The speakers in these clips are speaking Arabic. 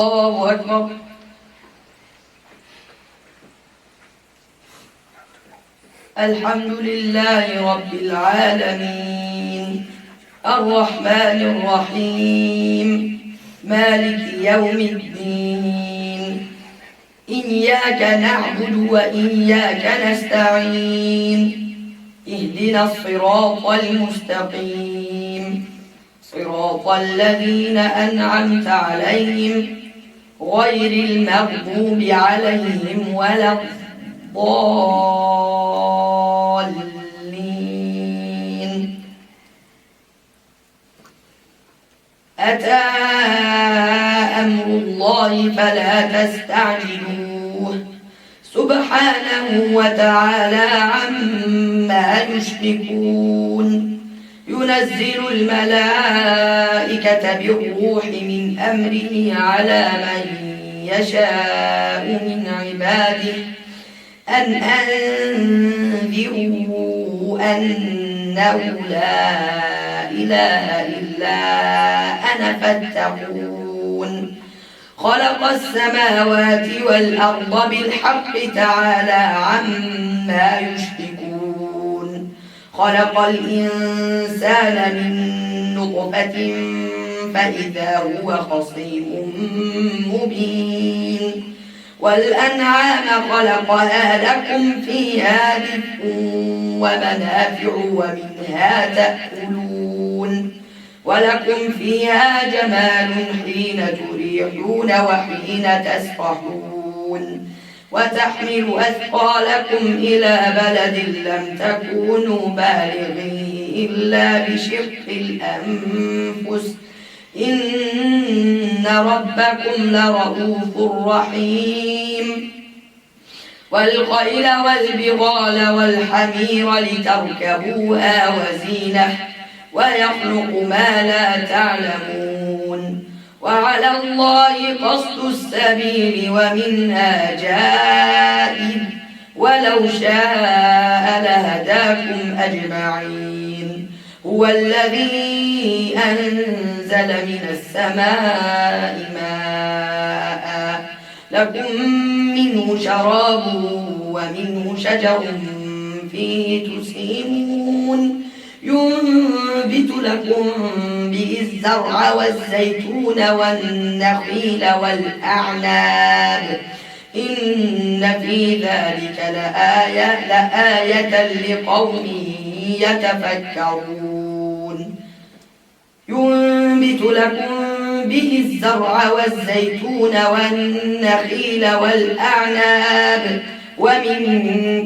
الله أكبر. الحمد لله رب العالمين الرحمن الرحيم مالك يوم الدين إياك نعبد وإياك نستعين اهدنا الصراط المستقيم صراط الذين أنعمت عليهم غير المغضوب عليهم ولا الضالين. أتى أمر الله فلا تستعجلوه سبحانه وتعالى عما يشركون. ينزل الملائكة بالروح من أمره على من يشاء من عباده أن أنذروا أنه لا إله إلا أنا فاتقون. خلق السماوات والأرض بالحق تعالى عما يشركون. خلق الإنسان من نطفة فإذا هو خصيم مبين. والأنعام خلقها لكم فيها دفء ومنافع ومنها تأكلون ولكم فيها جمال حين تريحون وحين تسرحون وتحمل أثقالكم إلى بلد لم تكونوا بالغيه إلا بشق الأنفس إن ربكم لرؤوف رحيم. والخيل والبغال والحمير لتركبوها وزينة ويخلق ما لا تعلمون. وعلى الله قصد السبيل ومنها جائر ولو شاء لهداكم أجمعين. هو الذي أنزل من السماء ماء لكم منه شراب ومنه شجر فيه تسيمون. ينبت لكم به الزرع والزيتون والنخيل والأعناب إن في ذلك لآية لقوم يتفكرون. ينبت لكم به الزرع والزيتون والنخيل والأعناب ومن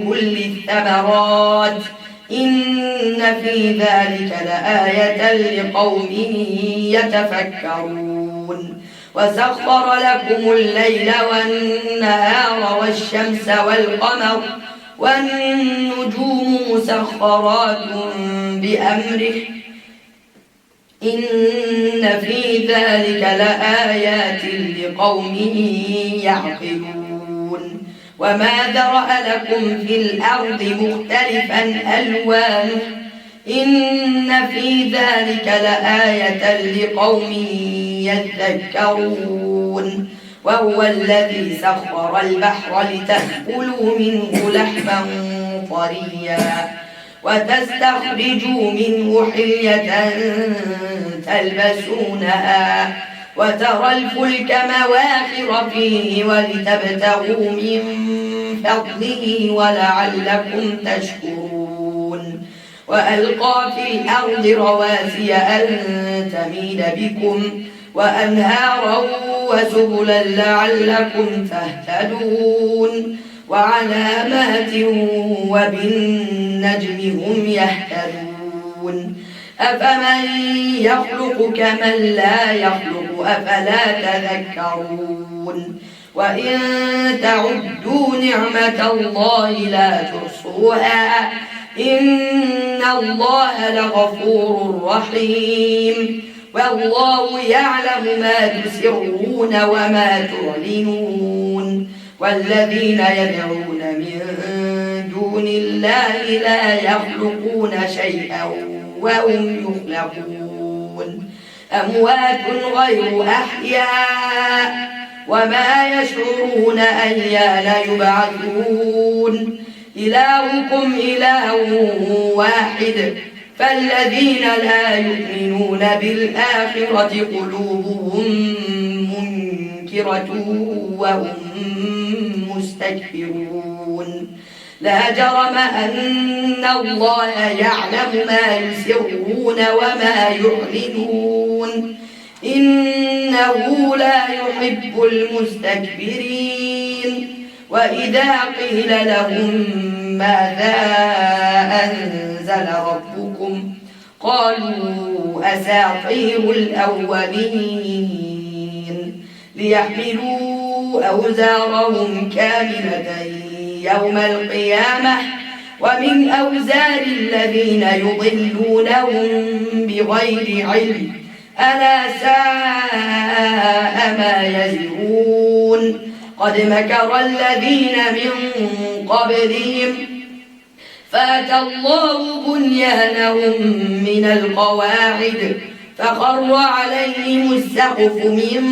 كل الثمرات إن في ذلك لآية لقوم يتفكرون. وسخر لكم الليل والنهار والشمس والقمر والنجوم مسخرات بأمره إن في ذلك لآيات لقوم يعقلون. وما ذرأ لكم في الأرض مختلفا ألوانه إن في ذلك لآية لقوم يذكرون. وهو الذي سخر البحر لتأكلوا منه لحما طريا وتستخرجوا منه حلية تلبسونها وترى الفلك مواخر فيه ولتبتغوا من فضله ولعلكم تشكرون. وألقى في الأرض رواسي أن تميد بكم وأنهارا وسبلا لعلكم تهتدون. وعلامات وبالنجم هم يهتدون. أفمن يخلق كمن لا يخلق أفلا تذكرون. وإن تعدوا نعمة الله لا تحصوها إن الله لغفور رحيم. والله يعلم ما تسرون وما تعلنون. والذين يدعون من دون الله لا يخلقون شيئا وهم يخلقون. أموات غير أحياء وما يشعرون أيان يبعثون إلهكم إله واحد فالذين لا يؤمنون بالآخرة قلوبهم منكرة وهم مستكبرون لا جرم أن الله يعلم ما يسرون وما يعلنون إنه لا يحب المستكبرين وإذا قيل لهم ماذا أنزل ربكم قالوا أساطير الأولين ليحملوا أوزارهم كاملة يوم القيامة ومن أوزار الذين يضلونهم بغير علم ألا ساء ما يزرون قد مكر الذين من قبلهم فأتى الله بنيانهم من القواعد فخر عليهم السقف من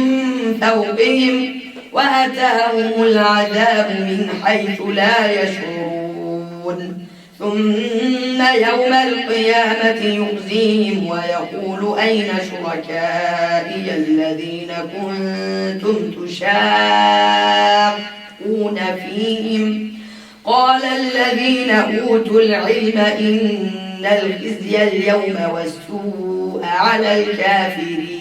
فوقهم وأتاهم العذاب من حيث لا يشعرون ثم يوم القيامة يخزيهم ويقول أين شركائي الذين كنتم تشاقون فيهم قال الذين أوتوا العلم إن الخزي اليوم والسوء على الكافرين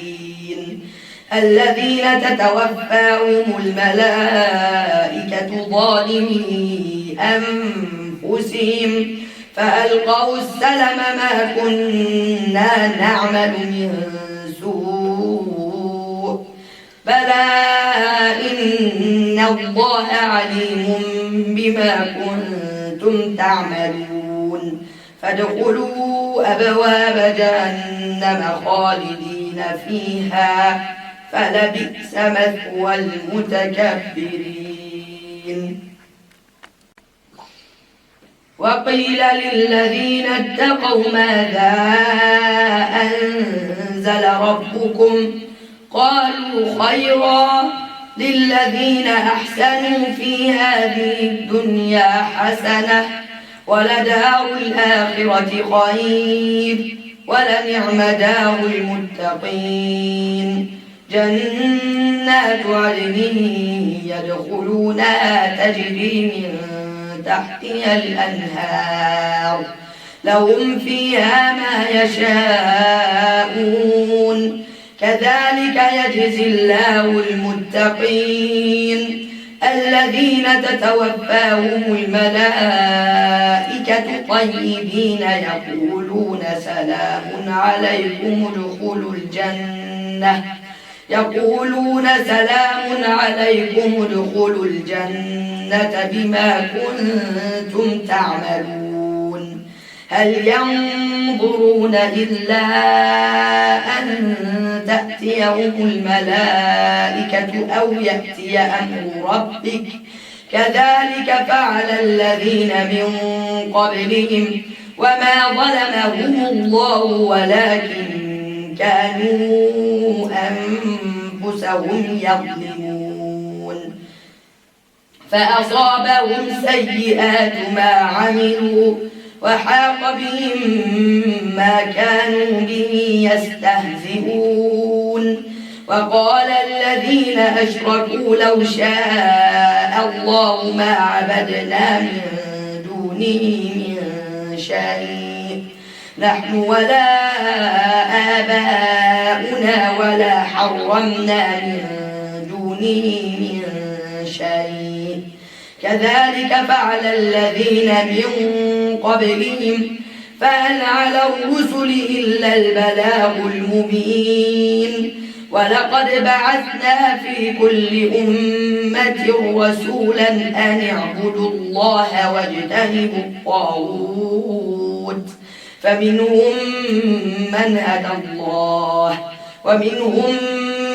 الذين تتوفاهم الملائكة ظالمي أنفسهم فألقوا السلم ما كنا نعمل من سوء بلى إن الله عليم بما كنتم تعملون فادخلوا أبواب جهنم خالدين فيها فلبئس مثوى المتكبرين وقيل للذين اتقوا ماذا أنزل ربكم قالوا خيرا للذين أحسنوا في هذه الدنيا حسنة ولدار الآخرة خير ولنعم دار المتقين جنات عدن يدخلونها تجري من تحتها الأنهار لهم فيها ما يشاءون كذلك يجزي الله المتقين الذين تتوفاهم الملائكة طيبين يقولون سلام عليكم ادخلوا الجنة بما كنتم تعملون هل ينظرون إلا أن تأتيهم الملائكة أو يأتي أمر ربك كذلك فعل الذين من قبلهم وما ظلمهم الله ولكن كانوا أنفسهم يظلمون فأصابهم سيئات ما عملوا وحاق بهم ما كانوا به يستهزئون وقال الذين أشركوا لو شاء الله ما عبدنا من دونه من شيء نحن ولا آباؤنا ولا حرمنا من دونه من شيء كذلك فعل الذين من قبلهم فهل على الرسل إلا البلاغ المبين ولقد بعثنا في كل أمة رسولا أن اعبدوا الله واجتنبوا الطاغوت فمنهم من هدى الله ومنهم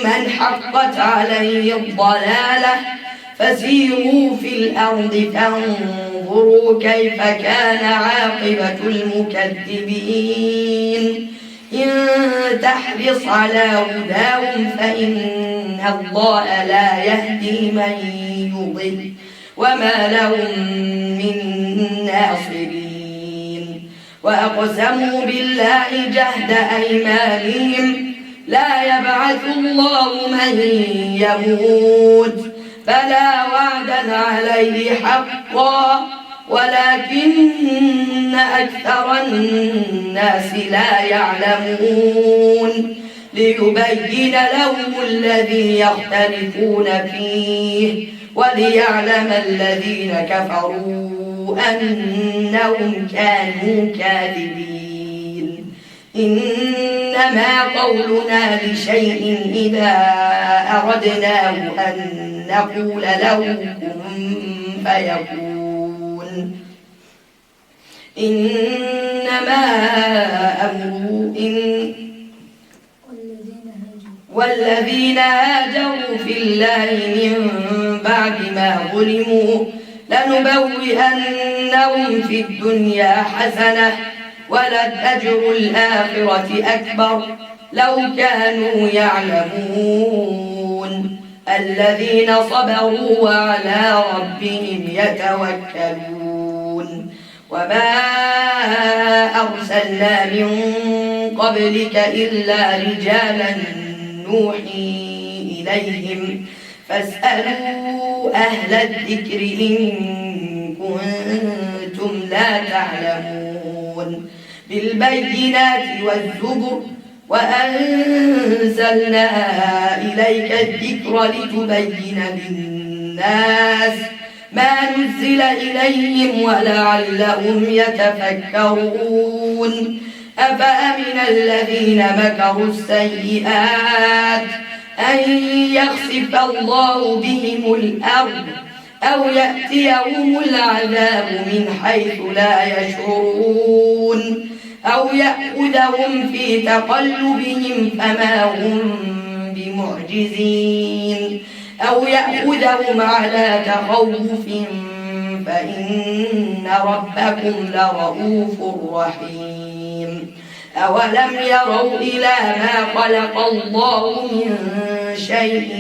من حقت عليه الضلالة فسيروا في الأرض فانظروا كيف كان عاقبة المكذبين إن تحرص على هداهم فإن الله لا يهدي من يضل وما لهم من ناصرين وأقسموا بالله جهد أيمانهم لا يبعث الله من يموت بلى وعدا عليه حقا ولكن أكثر الناس لا يعلمون ليبين لهم الذي يختلفون فيه وليعلم الذين كفروا أنهم كانوا كاذبين إنما قولنا لشيء إذا أردناه أن نقول له كن فيكون إنما أمره والذين هاجروا في الله من بعد ما ظلموا لنبوئنهم في الدنيا حسنة ولأجر الآخرة أكبر لو كانوا يعلمون الذين صبروا وعلى ربهم يتوكلون وما أرسلنا من قبلك إلا رجالا نوحي إليهم فاسألوا أهل الذكر إن كنتم لا تعلمون بالبينات والزبر وأنزلنا إليك الذكر لتبين للناس ما نزل إليهم ولعلهم يتفكرون أفأمن الذين مكروا السيئات أن يخسف الله بهم الأرض أو يأتيهم العذاب من حيث لا يشعرون أو يأخذهم في تقلبهم فما هم بمعجزين أو يأخذهم على تخوف فإن ربكم لرؤوف رحيم أولم يروا إلى ما خلق الله من شيء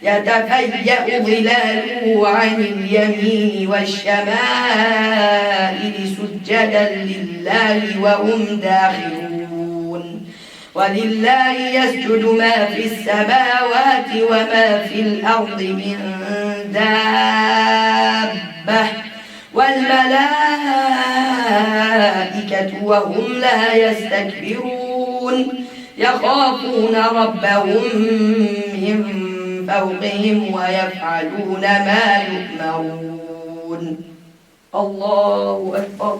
يتفيأ ظلاله عن اليمين والشمائل سجدا لله وهم داخلون ولله يسجد ما في السماوات وما في الأرض من دابة والملائكة وهم لا يستكبرون يخافون ربهم من فوقهم ويفعلون ما يؤمرون الله أكبر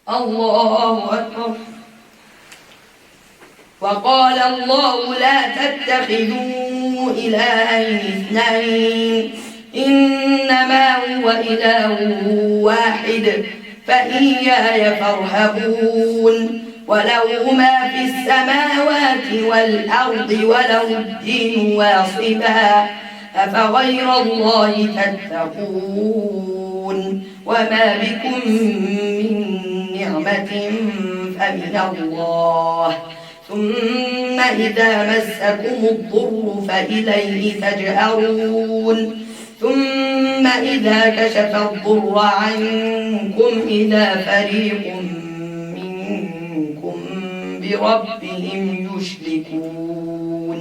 الله أكبر وقال الله لا تتخذوا إلهين اثنين إنما هو إله واحد فإياي فارهبون وله ما في السماوات والأرض وله الدين واصبا أفغير الله تتقون وما بكم من نعمة فمن الله ثم إذا مسكم الضر فإليه تجأرون ثم إذا كشف الضر عنكم إذا فريق منكم بربهم يشركون